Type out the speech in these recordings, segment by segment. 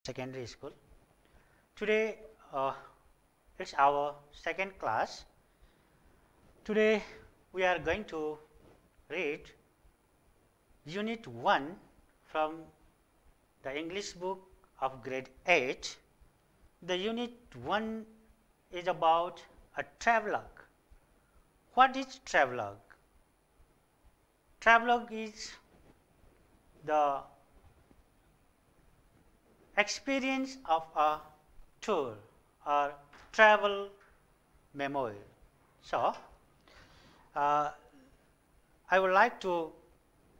secondary school. Today it's our second class. Today we are going to read Unit 1 from the English book of grade 8. The Unit 1 is about a travelogue. What is travelogue? Travelogue is the experience of a tour or travel memoir. So, I would like to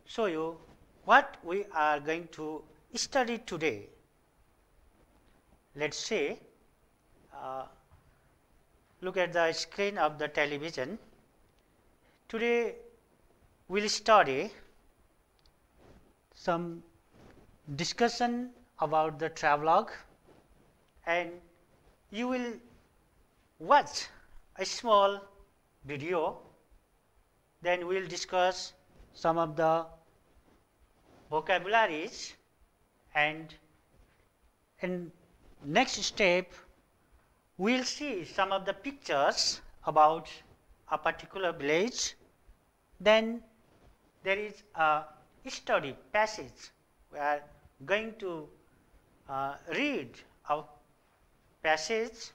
show you what we are going to study today. Let's see, look at the screen of the television. Today we will study some discussion about the travelogue, and you will watch a small video. Then we will discuss some of the vocabularies, and in next step we will see some of the pictures about a particular village. Then there is a study passage. We are going to read a passage,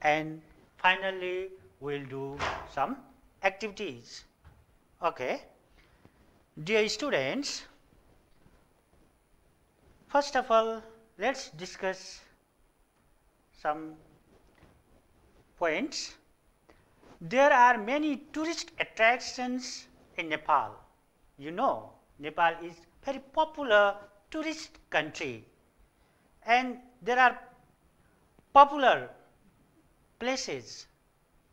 and finally we will do some activities. Okay. Dear students, first of all, let's discuss some points. There are many tourist attractions in Nepal. You know, Nepal is very popular tourist country, and there are popular places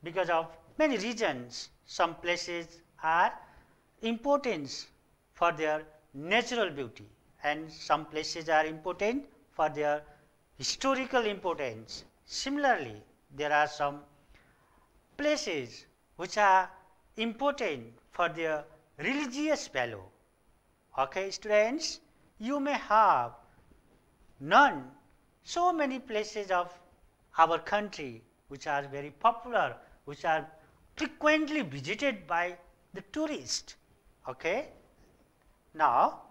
because of many reasons. Some places are important for their natural beauty, and some places are important for their historical importance. Similarly, there are some places which are important for their religious value. Okay, students, you may have known so many places of our country which are very popular, which are frequently visited by the tourists. Okay. Now,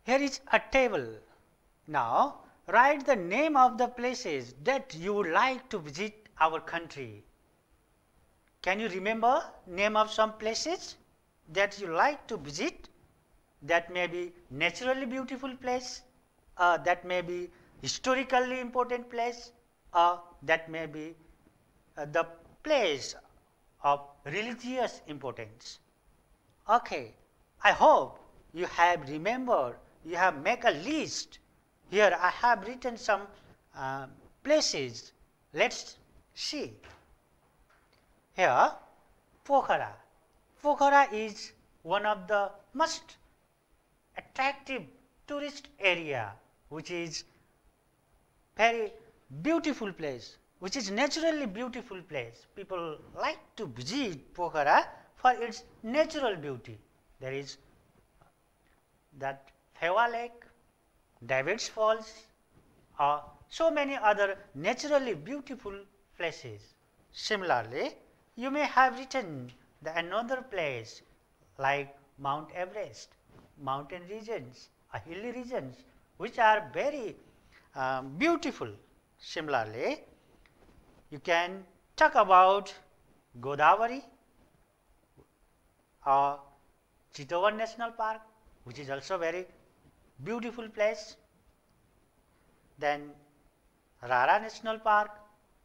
here is a table. Now, write the name of the places that you would like to visit our country. Can you remember name of some places that you like to visit? That may be naturally beautiful place, that may be historically important place, that may be the place of religious importance. Okay, I hope you have remembered, you have made a list. Here I have written some places. Let's see. Here, Pokhara. Pokhara is one of the most attractive tourist area, which is very beautiful place, which is naturally beautiful place. People like to visit Pokhara for its natural beauty. There is that Phewa Lake, David's Falls, so many other naturally beautiful places. Similarly, you may have written another place like Mount Everest, mountain regions, hilly regions, which are very beautiful. Similarly, you can talk about Godavari or Chittowan National Park, which is also very beautiful place. Then Rara National Park,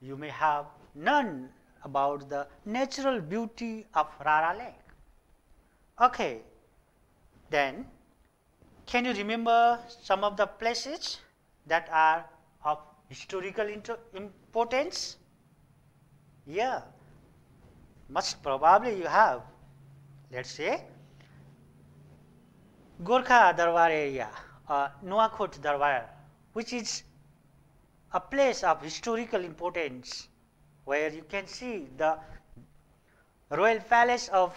you may have known about the natural beauty of Rara Lake. Okay. Then, can you remember some of the places that are of historical importance? Yeah, most probably you have. Let's say Gorkha Darbar area, Nuakot Darbar, which is a place of historical importance where you can see the royal palace of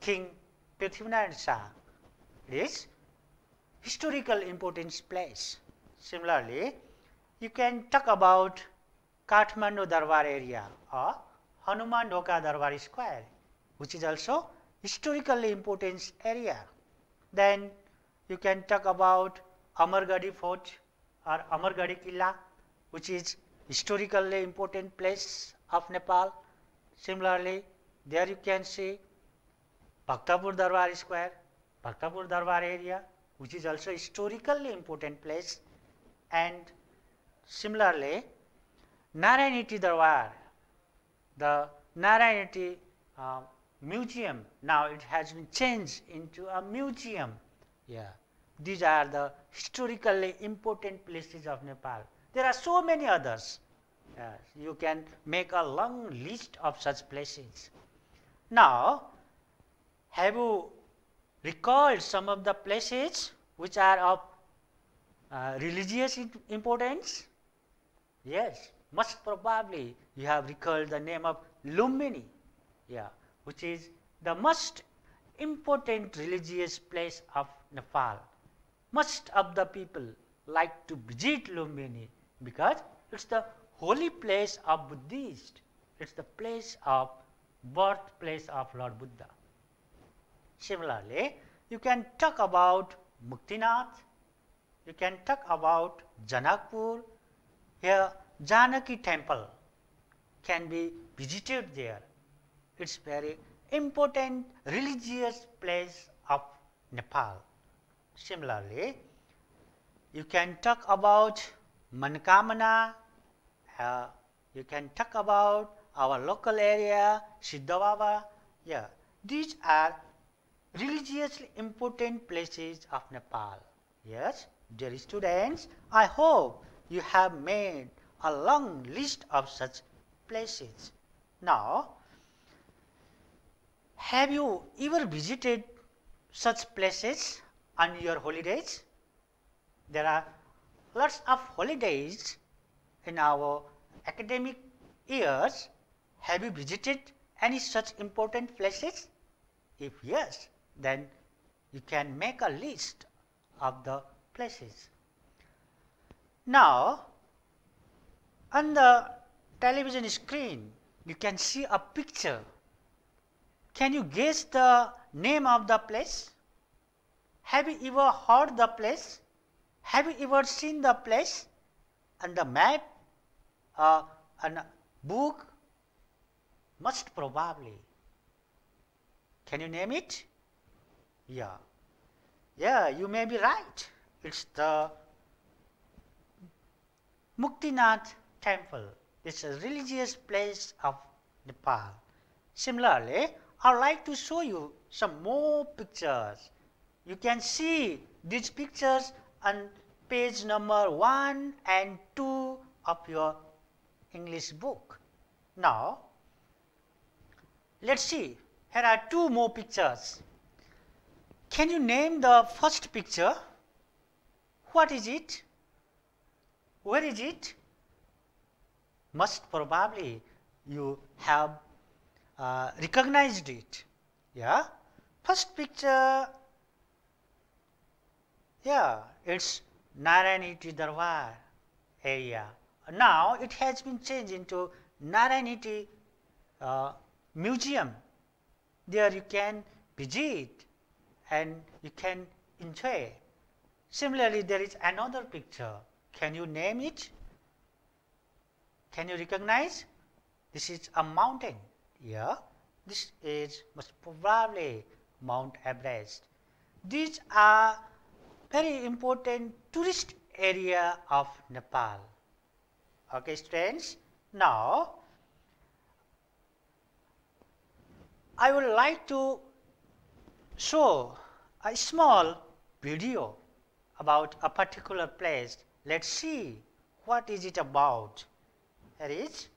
King Prithviraj Shah. It is historical importance place. Similarly, you can talk about Kathmandu Darbar area or Hanuman Dhoka Darbar Square, which is also historically important area. Then you can talk about Amargadi Fort or Amargadi Killa, which is historically important place of Nepal. Similarly, there you can see Bhaktapur Darbar Square, Bhaktapur Darbar area, which is also historically important place. And similarly, Narayaniti Darbar, the Narayaniti museum, now it has been changed into a museum. Yeah, these are the historically important places of Nepal. There are so many others. You can make a long list of such places. Now, have you recalled some of the places which are of religious importance? Yes, most probably you have recalled the name of Lumbini, yeah, which is the most important religious place of Nepal. Most of the people like to visit Lumbini because it's the holy place of Buddhists. It's the place of birthplace of Lord Buddha. Similarly, you can talk about Muktinath, you can talk about Janakpur. Here, Janaki temple can be visited there. It's very important religious place of Nepal. Similarly, you can talk about Mankamana, you can talk about our local area, Siddhababa. Yeah, these are religiously important places of Nepal. Yes, dear students, I hope you have made a long list of such places. Now, have you ever visited such places on your holidays? There are lots of holidays in our academic years. Have you visited any such important places? If yes, then you can make a list of the places. Now, on the television screen, you can see a picture. Can you guess the name of the place? Have you ever heard the place? Have you ever seen the place? On the map, on a book? Most probably. Can you name it? Yeah. Yeah, you may be right. It's the Muktinath temple. It's a religious place of Nepal. Similarly, I'd like to show you some more pictures. You can see these pictures on page number 1 and 2 of your English book. Now, let's see. Here are 2 more pictures. Can you name the first picture? What is it? Where is it? Most probably you have recognized it. Yeah. First picture, yeah, it's Narayaniti Darbar area. Now it has been changed into Narayaniti museum. There you can visit and you can enjoy. Similarly, there is another picture. Can you name it? Can you recognize? This is a mountain. Yeah, this is most probably Mount Everest. These are very important tourist area of Nepal. Okay, students. Now, I would like to show a small video about a particular place. Let's see what is it about. Here is.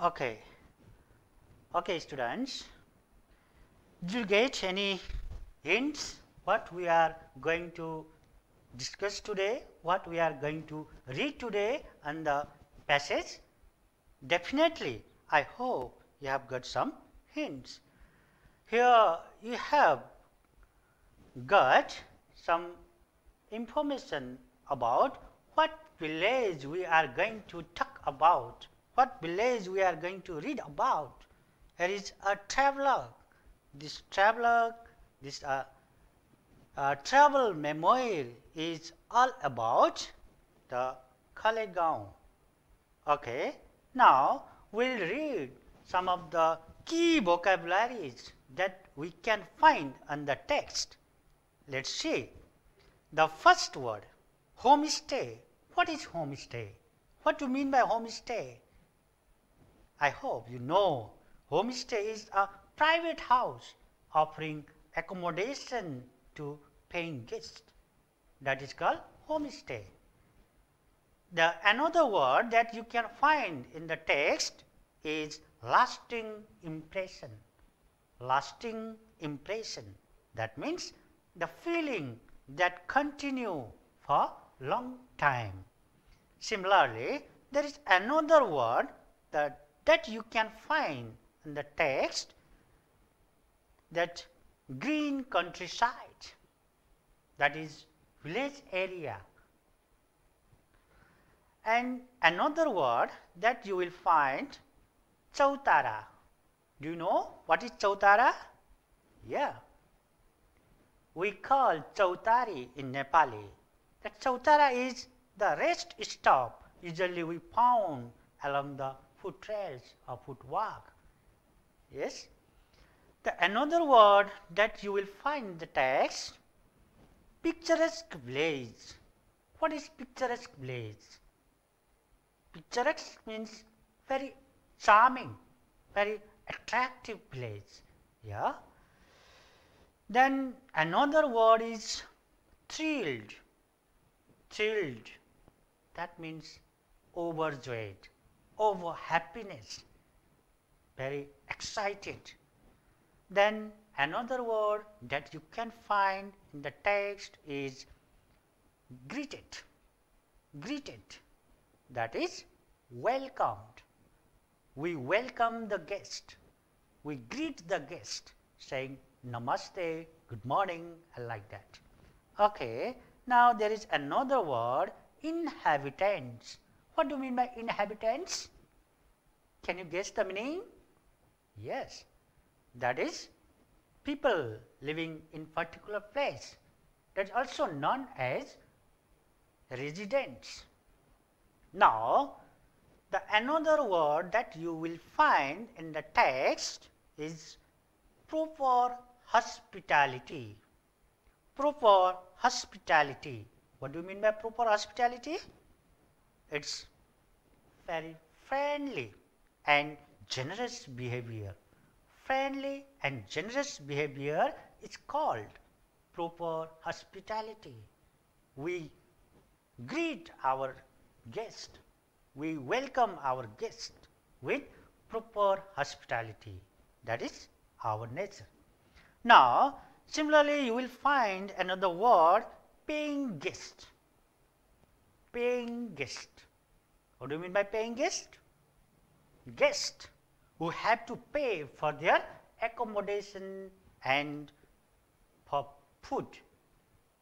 Okay. Okay, students. Did you get any hints what we are going to discuss today, what we are going to read today on the passage? Definitely, I hope you have got some hints. Here you have got some information about what village we are going to talk about, what village we are going to read about. Here is a travelogue. This travelogue, this travel memoir is all about the Khalegaon. Okay, now we'll read some of the key vocabularies that we can find on the text. Let's see. The first word, homestay. What is homestay? What do you mean by homestay? I hope you know. Homestay is a private house offering accommodation to paying guests. That is called homestay. The another word that you can find in the text is lasting impression. Lasting impression. That means the feeling that continue for long time. Similarly, there is another word that you can find in the text, that green countryside, that is village area. And another word that you will find, chautara. Do you know what is chautara? Yeah. We call chautari in Nepali. The chautara is the rest stop usually we found along the foot trails or footwalk. Yes. The another word that you will find in the text, picturesque village. What is picturesque village? Picturesque means very charming, very attractive place. Yeah. Then another word is thrilled. Thrilled. That means overjoyed, over happiness, very excited. Then another word that you can find in the text is greeted. Greeted. That is welcomed. We welcome the guest. We greet the guest saying namaste, good morning, like that. Okay, now there is another word, inhabitants. What do you mean by inhabitants? Can you guess the meaning? Yes, that is people living in particular place. That is also known as residents. Now, the another word that you will find in the text is proper hospitality. Proper hospitality. What do you mean by proper hospitality? It's very friendly and generous behavior. Friendly and generous behavior is called proper hospitality. We greet our guest. We welcome our guest with proper hospitality. That is our nature. Now, similarly, you will find another word, paying guest. Paying guest. What do you mean by paying guest? Guest who have to pay for their accommodation and for food.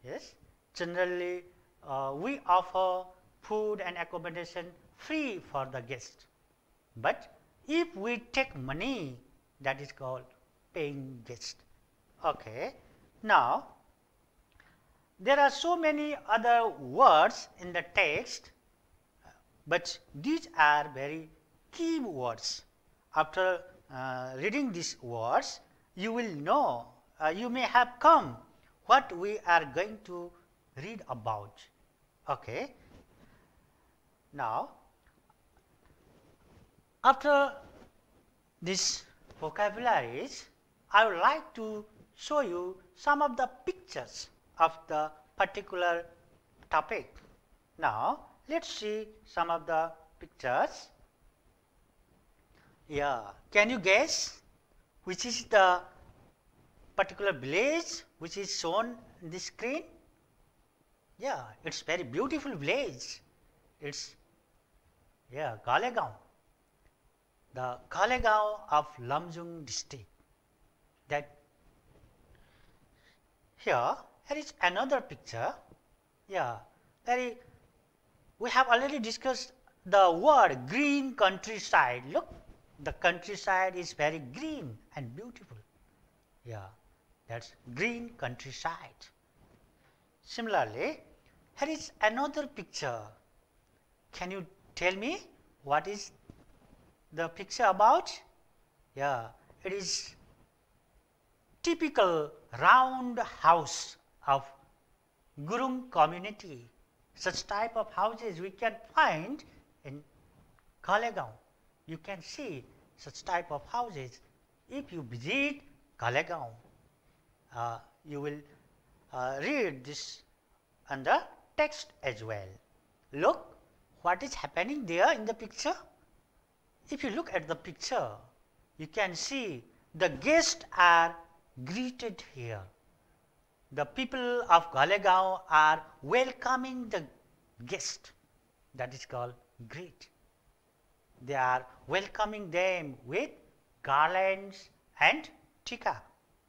Yes, generally we offer food and accommodation free for the guest. But if we take money, that is called paying guest. Okay. Now, there are so many other words in the text, but these are very key words. After reading these words, you will know, you may have come what we are going to read about. Okay. Now, after these vocabularies, I would like to show you some of the pictures of the particular topic. Now, let's see some of the pictures. Yeah, can you guess which is the particular village which is shown in the screen? Yeah, it's very beautiful village. It's, yeah, Kalegaon, the Kalegaon of Lamjung district. That here is another picture. Yeah, very. We have already discussed the word green countryside. Look, the countryside is very green and beautiful. Yeah, that's green countryside. Similarly, here is another picture. Can you tell me what is the picture about? Yeah, it is typical round house of Gurung community. Such type of houses we can find in Kalegaon. You can see such type of houses if you visit Kalegaon. You will read this on the text as well. Look what is happening there in the picture. If you look at the picture, you can see the guests are greeted here. The people of Kalegaon are welcoming the guest. That is called greet. They are welcoming them with garlands and tika.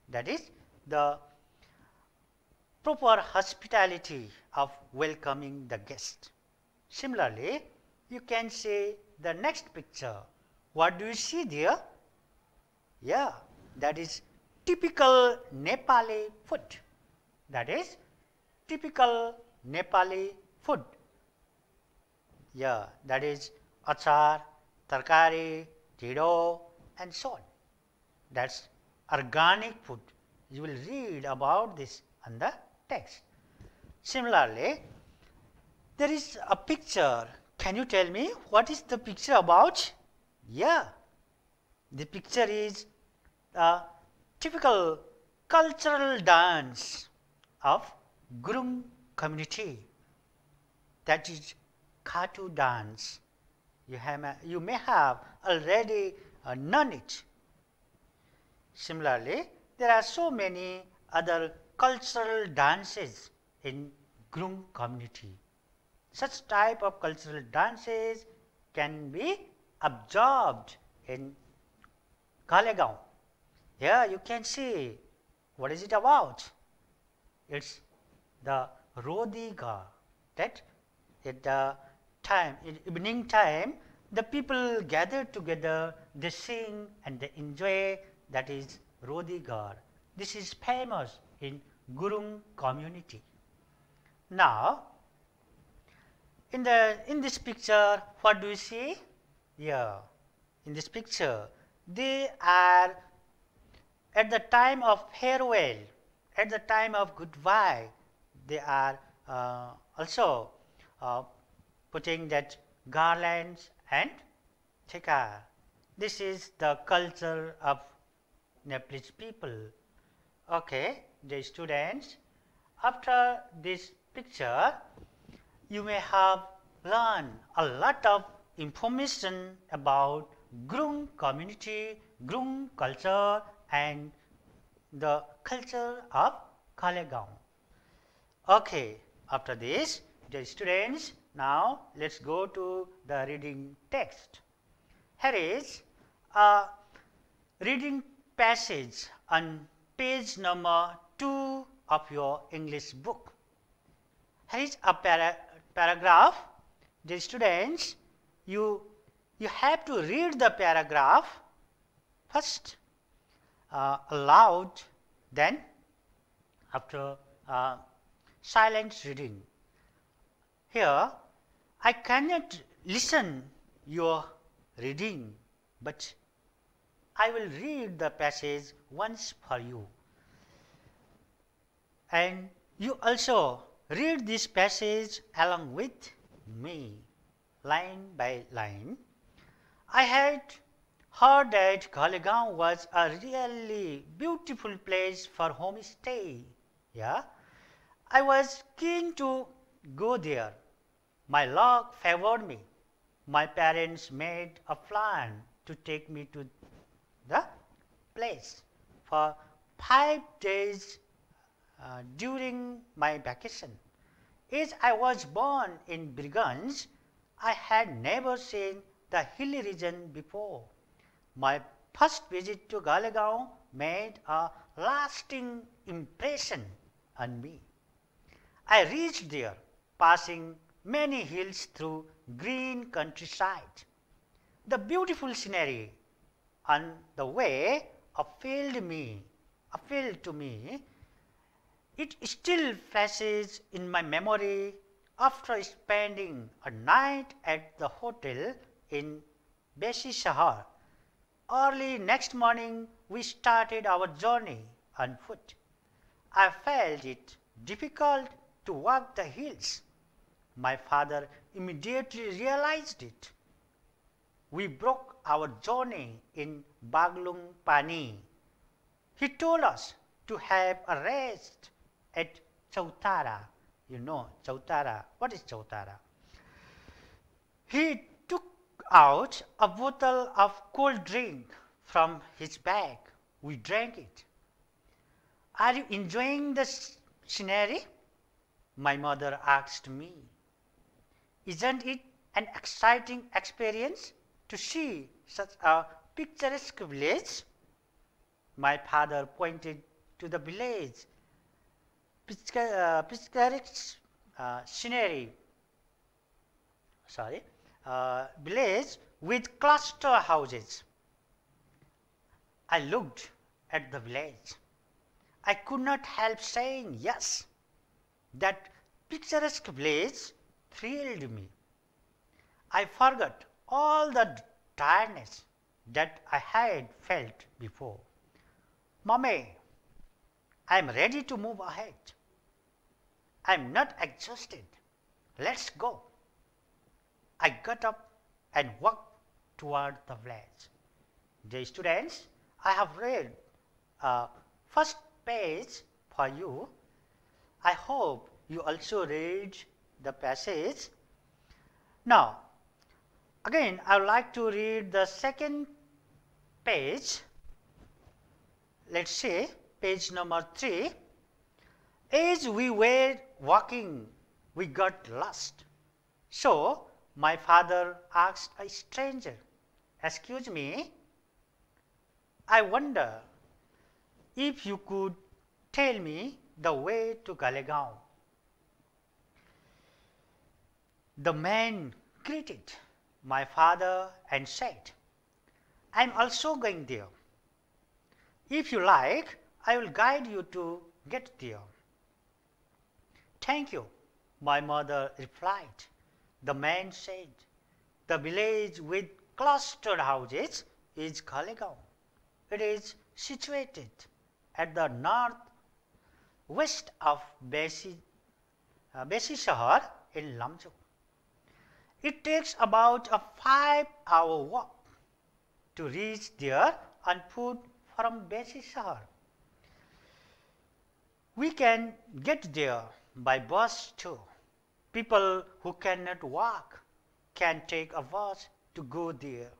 That is the proper hospitality of welcoming the guest. Similarly, you can see the next picture. What do you see there? Yeah, that is typical Nepali food. That is typical Nepali food. Yeah, that is achar, tarkari, dhido, and so on. That's organic food. You will read about this on the text. Similarly, there is a picture. Can you tell me what is the picture about? Yeah, the picture is a typical cultural dance of Gurung community. That is Khatu dance. You may have already known it. Similarly, there are so many other cultural dances in Gurung community. Such type of cultural dances can be observed in Kalegaon. Here you can see what is it about. It's the Rodiga, that at the time, in evening time, the people gather together, they sing and they enjoy, that is Rodigar. This is famous in Gurung community. Now, in this picture, what do you see? Yeah, in this picture, they are at the time of farewell, at the time of goodbye, they are also putting that garlands and thika. This is the culture of Nepalese people. Okay, the students, after this picture, you may have learned a lot of information about Gurung community, Gurung culture, and the culture of Kalegaon. Okay, after this, dear students, now let's go to the reading text. Here is a reading passage on page number 2 of your English book. Here is a paragraph. Dear students, you have to read the paragraph first aloud, then after silent reading. Here I cannot listen your reading, but I will read the passage once for you, and you also read this passage along with me, line by line. I had heard that Kalegaon was a really beautiful place for homestay. Yeah, I was keen to go there. My luck favored me. My parents made a plan to to take me to the place for 5 days during my vacation. As I was born in Birganj, I had never seen the hilly region before. My first visit to Galegaon made a lasting impression on me. I reached there, passing many hills through green countryside. The beautiful scenery on the way appealed to me. It still flashes in my memory after spending a night at the hotel in Besi Shahar. Early next morning, we started our journey on foot. I felt it difficult to walk the hills. My father immediately realized it. We broke our journey in Baglung Pani. He told us to have a rest at Chautara. You know Chautara. What is Chautara? He took out a bottle of cold drink from his bag. We drank it. Are you enjoying the scenery? My mother asked me. Isn't it an exciting experience to see such a picturesque village? My father pointed to the village, picturesque scenery, village with cluster houses. I looked at the village. I could not help saying yes. That picturesque village thrilled me. I forgot all the tiredness that I had felt before. Mommy, I am ready to move ahead. I am not exhausted. Let's go. I got up and walked toward the village. Dear students, I have read first page for you. I hope you also read the passage. Now, again, I would like to read the second page. Let's say page number 3. As we were walking, we got lost. So, my father asked a stranger, "Excuse me, I wonder if you could tell me the way to Galegaon." The man greeted my father and said, "I am also going there. If you like, I will guide you to get there." "Thank you," my mother replied. The man said, "The village with clustered houses is Galegaon. It is situated at the north-west of Besi Shahar in Lamjung. It takes about a 5-hour walk to reach there on foot from Besi Shahar. We can get there by bus too. People who cannot walk can take a bus to go there.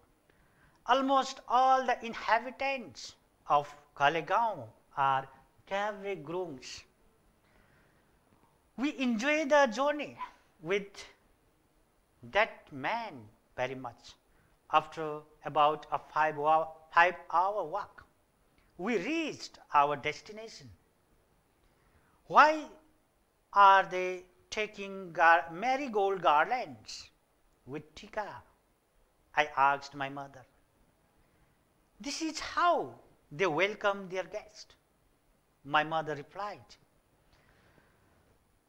Almost all the inhabitants of Galegaon are Gavegrungs. We enjoy the journey with that man very much. After about a 5-hour walk, we reached our destination. Why are they taking marigold garlands with tika?" I asked my mother. "This is how they welcome their guest," my mother replied.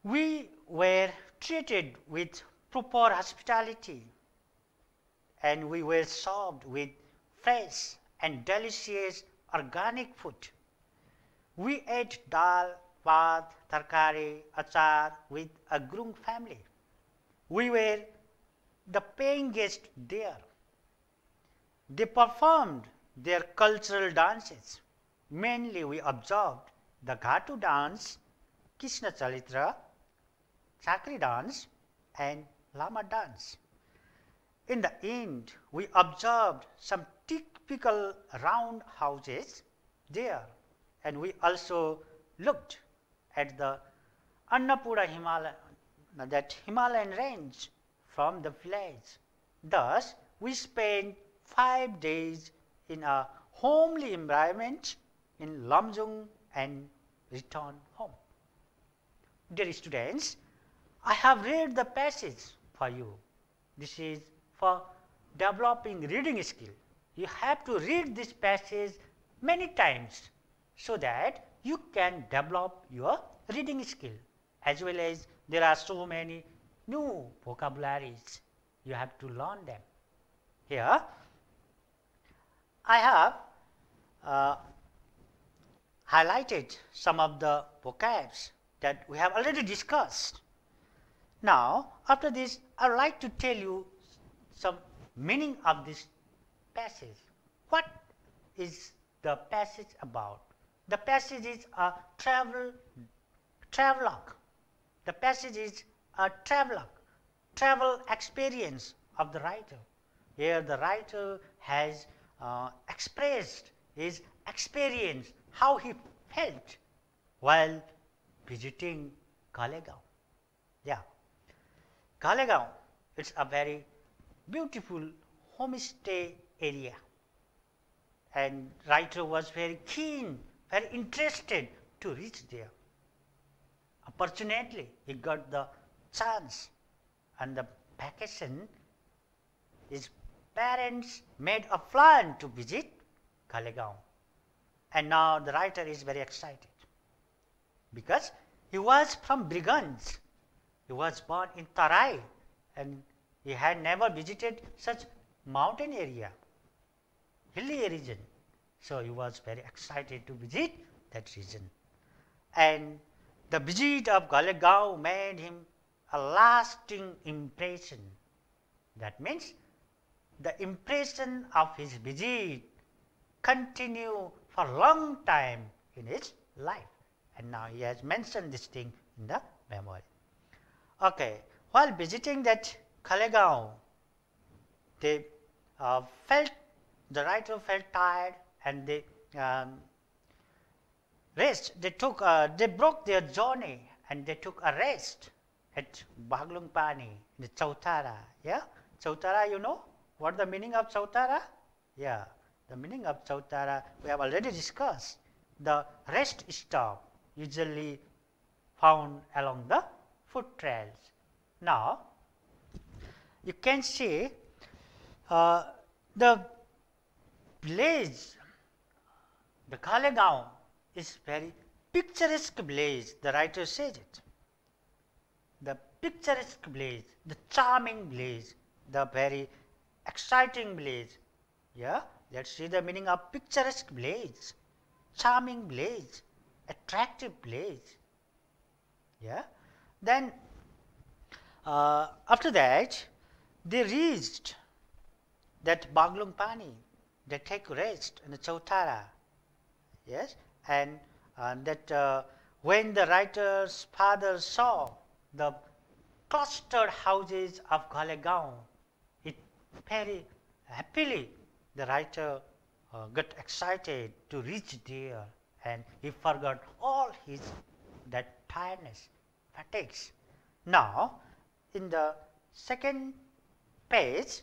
We were treated with proper hospitality, and we were served with fresh and delicious organic food. We ate dal, bhat, tarkari, achar with a Grung family. We were the paying guests there. They performed their cultural dances. Mainly we observed the Ghatu dance, Krishna Chalitra, Chakri dance and Lama dance. In the end, we observed some typical round houses there, and we also looked at the Annapurna that Himalayan range from the village. Thus, we spent 5 days in a homely environment in Lamjung and returned home. Dear students, I have read the passage for you. This is for developing reading skill. You have to read this passage many times so that you can develop your reading skill, as well as there are so many new vocabularies. You have to learn them. Here, I have highlighted some of the vocabs that we have already discussed. Now, after this, I would like to tell you some meaning of this passage. What is the passage about? The passage is a travelogue. The passage is a travel experience of the writer. Here the writer has expressed his experience, how he felt while visiting Kalegaon. Yeah, Kalegaon, it's a very beautiful homestay area, and writer was very keen, very interested to reach there. Unfortunately, he got the chance, and the vacation, his parents made a plan to visit Kalegaon, and now the writer is very excited because he was from Briganj. He was born in Tarai, and he had never visited such mountain area, hilly region. So he was very excited to visit that region. And the visit of Kalegaon made him a lasting impression. That means the impression of his visit continue for a long time in his life. And now he has mentioned this thing in the memoir. Okay, while visiting that Kalegaon, the writer felt tired, and they they broke their journey and they took a rest at Baglungpani, the Chautara. Yeah, Chautara, you know what the meaning of Chautara? Yeah, the meaning of Chautara we have already discussed. The rest stop usually found along the foot trails. Now, you can see the village, the Kalegaon is very picturesque village, the writer says it. The picturesque village, the charming village, the very exciting village. Yeah, let's see the meaning of picturesque village, charming village, attractive village. Yeah, then after that, they reached that Baglungpani. They take rest in the Chautara. Yes, and that when the writer's father saw the clustered houses of Kalegaon, it very happily the writer got excited to reach there, and he forgot all his that tiredness, fatigues. Now, in the second page,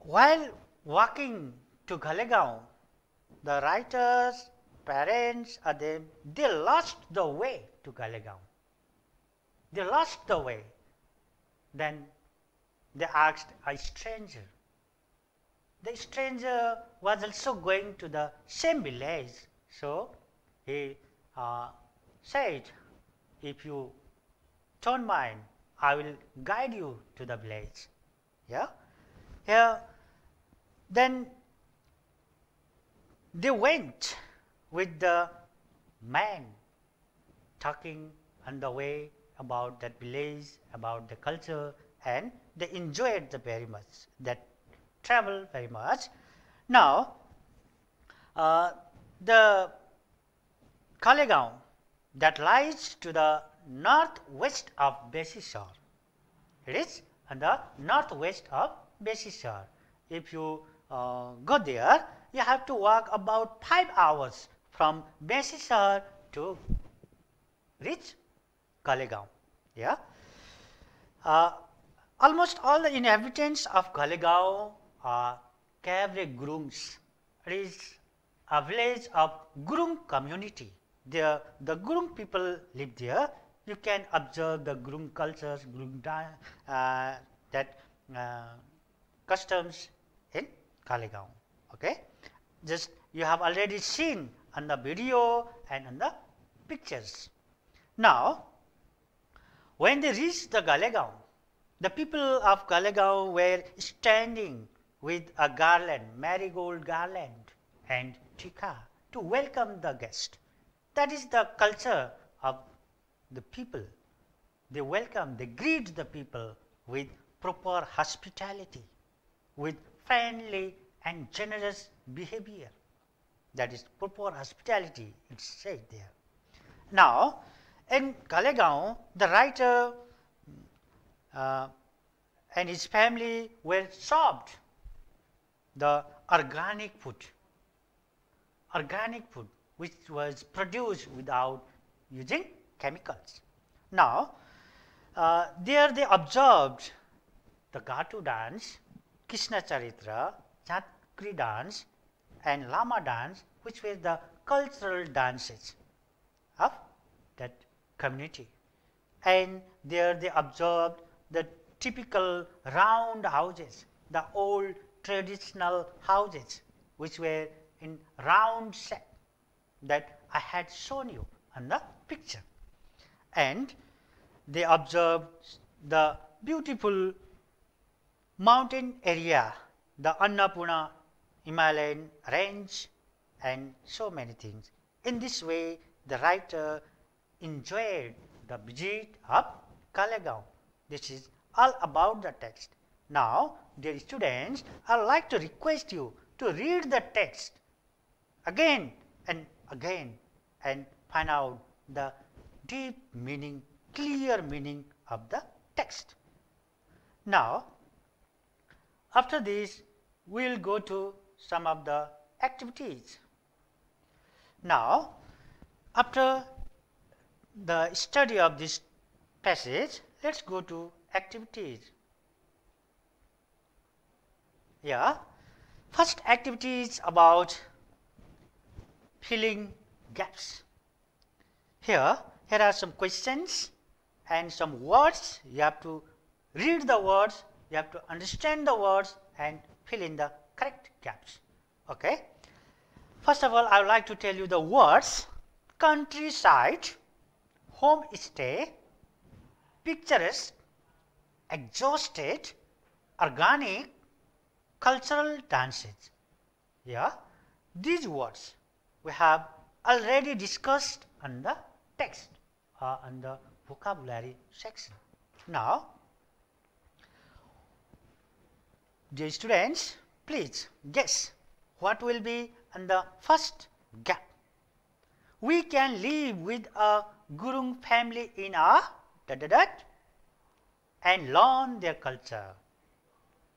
while walking to Kalegaon, the writer's parents they lost the way to Kalegaon. They lost the way. Then they asked a stranger. The stranger was also going to the same village, so he said, if you don't mind, I will guide you to the village. Yeah? Here, then they went with the man, talking on the way about that village, about the culture, and they enjoyed very much that travel very much. Now, the Kalegaon that lies to the northwest of Besisar. It is on the northwest of Besishar. If you go there, you have to walk about 5 hours from Besishar to reach Kalegaon. Yeah. Almost all the inhabitants of Kalegaon are Kavre Gurungs. It is a village of Gurung community. There, the Gurung people live there. You can observe the Gurung cultures, Gurung customs in Kalegaon. Okay, just you have already seen on the video and on the pictures. Now, when they reached the Kalegaon, the people of Kalegaon were standing with a garland, marigold garland and tikka to welcome the guest. That is the culture of the people. They welcome, they greet the people with proper hospitality, with friendly and generous behavior. That is proper hospitality, it's said there. Now, in Kalegaon, the writer and his family were served the organic food which was produced without using chemicals. Now, there they observed the Gatu dance, Krishna Charitra, Chakri dance and Lama dance, which were the cultural dances of that community. And there they observed the typical round houses, the old traditional houses which were in round shape that I had shown you on the picture. And they observed the beautiful mountain area, the Annapurna Himalayan range and so many things. In this way, the writer enjoyed the visit of Kalegaon. This is all about the text. Now, dear students, I would like to request you to read the text again and again and find out the deep meaning, clear meaning of the text. Now, after this, we will go to some of the activities. Now, after the study of this passage, let us go to activities. Yeah, first activity is about filling gaps. Here are some questions and some words. You have to read the words, you have to understand the words and fill in the correct gaps. Okay. First of all, I would like to tell you the words: countryside, homestay, picturesque, exhausted, organic, cultural dances. Yeah, these words we have already discussed on the text on the vocabulary section. Now, dear students, please guess what will be on the first gap. We can live with a Gurung family in a and learn their culture.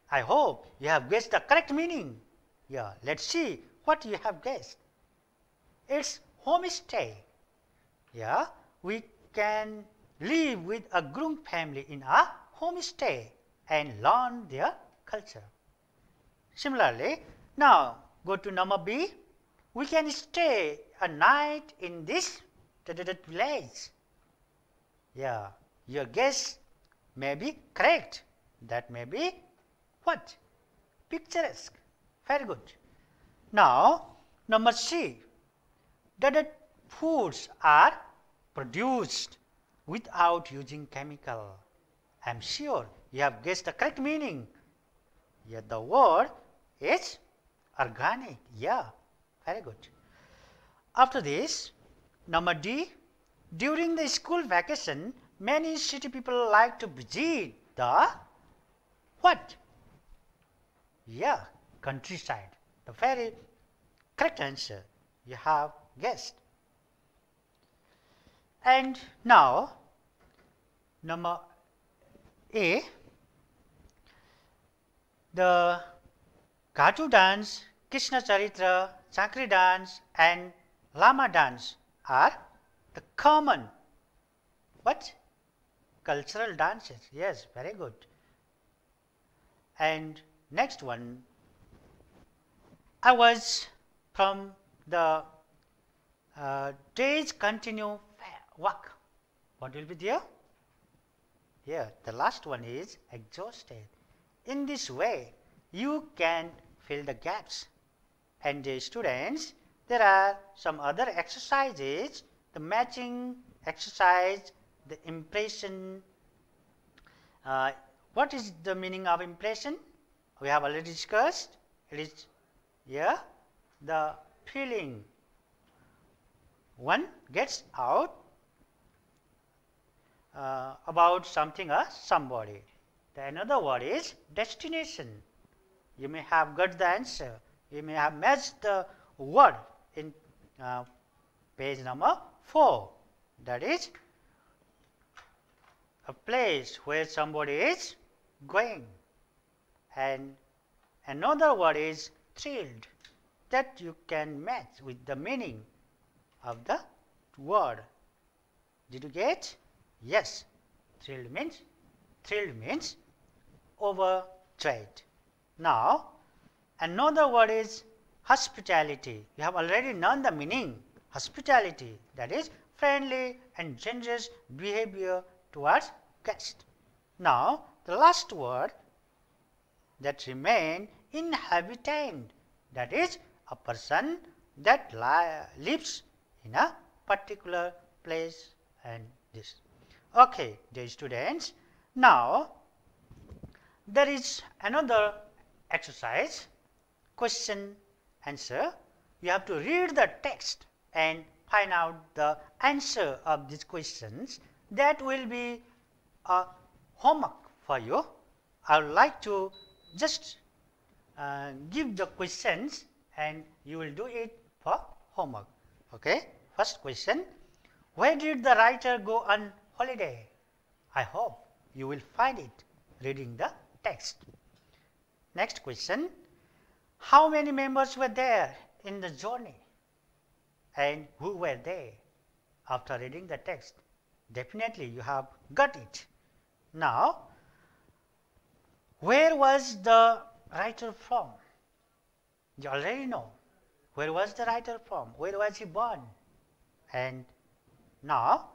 I hope you have guessed the correct meaning. Yeah, let's see what you have guessed. It's homestay. Yeah, we can live with a Gurung family in a homestay and learn their culture. Similarly, now go to number B. We can stay a night in this village. Yeah, your guess may be correct. That may be what? Picturesque. Very good. Now, number C. That foods are produced without using chemical. I am sure you have guessed the correct meaning. Yeah, the word is organic. Yeah, very good. After this, number D. During the school vacation, many city people like to visit the what? Yeah, countryside. The very correct answer you have guessed. And now, number A. The Gatu dance, Krishna Charitra, Chakri dance and Lama dance are the common what? Cultural dances. Yes, very good. And next one, I was from the days continue work. What will be there? Here, the last one is exhausted. In this way, you can fill the gaps. And the students, there are some other exercises, the matching exercise, the impression. What is the meaning of impression? We have already discussed. It is here the feeling one gets out about something or somebody. The another word is destination. You may have got the answer. You may have matched the word in page number 4. That is a place where somebody is going. And another word is thrilled, that you can match with the meaning of the word. Did you get? Yes. Thrilled means overjoyed. Now, another word is hospitality. You have already known the meaning. Hospitality, that is friendly and generous behavior towards guests. Now, the last word that remain, inhabitant, that is a person that lives in a particular place and this. Okay, dear students, now there is another exercise, question answer. You have to read the text and find out the answer of these questions. That will be a homework for you. I would like to just give the questions and you will do it for homework. Okay. First question, where did the writer go on holiday? I hope you will find it reading the text. Next question, how many members were there in the journey and who were they? After reading the text, definitely you have got it. Now, where was the writer from? You already know. Where was the writer from? Where was he born? And now,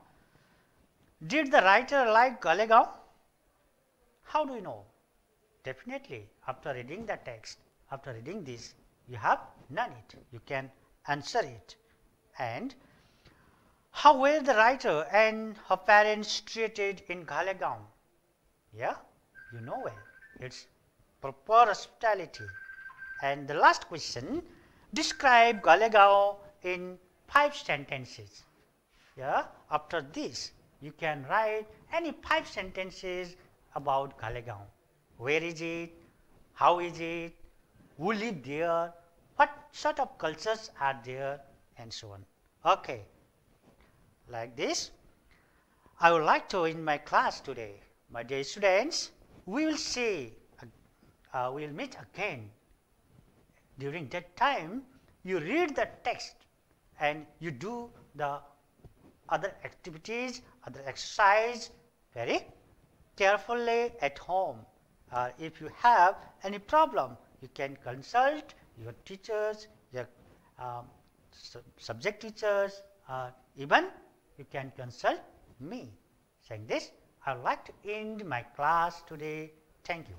did the writer like Galegaon? How do you know? Definitely, after reading the text, after reading this, you have known it. You can answer it. And how were the writer and her parents treated in Galegaon? Yeah, you know well. It's proper hospitality. And the last question, describe Galegaon in 5 sentences. Yeah, after this, you can write any 5 sentences about Galegaon. Where is it? How is it? Who live there? What sort of cultures are there? And so on. Okay. Like this, I would like to in my class today, my dear students, we will see, we will meet again. During that time, you read the text and you do the other activities, other exercise very carefully at home. If you have any problem, you can consult your teachers, your subject teachers, even you can consult me. Saying this, I would like to end my class today. Thank you.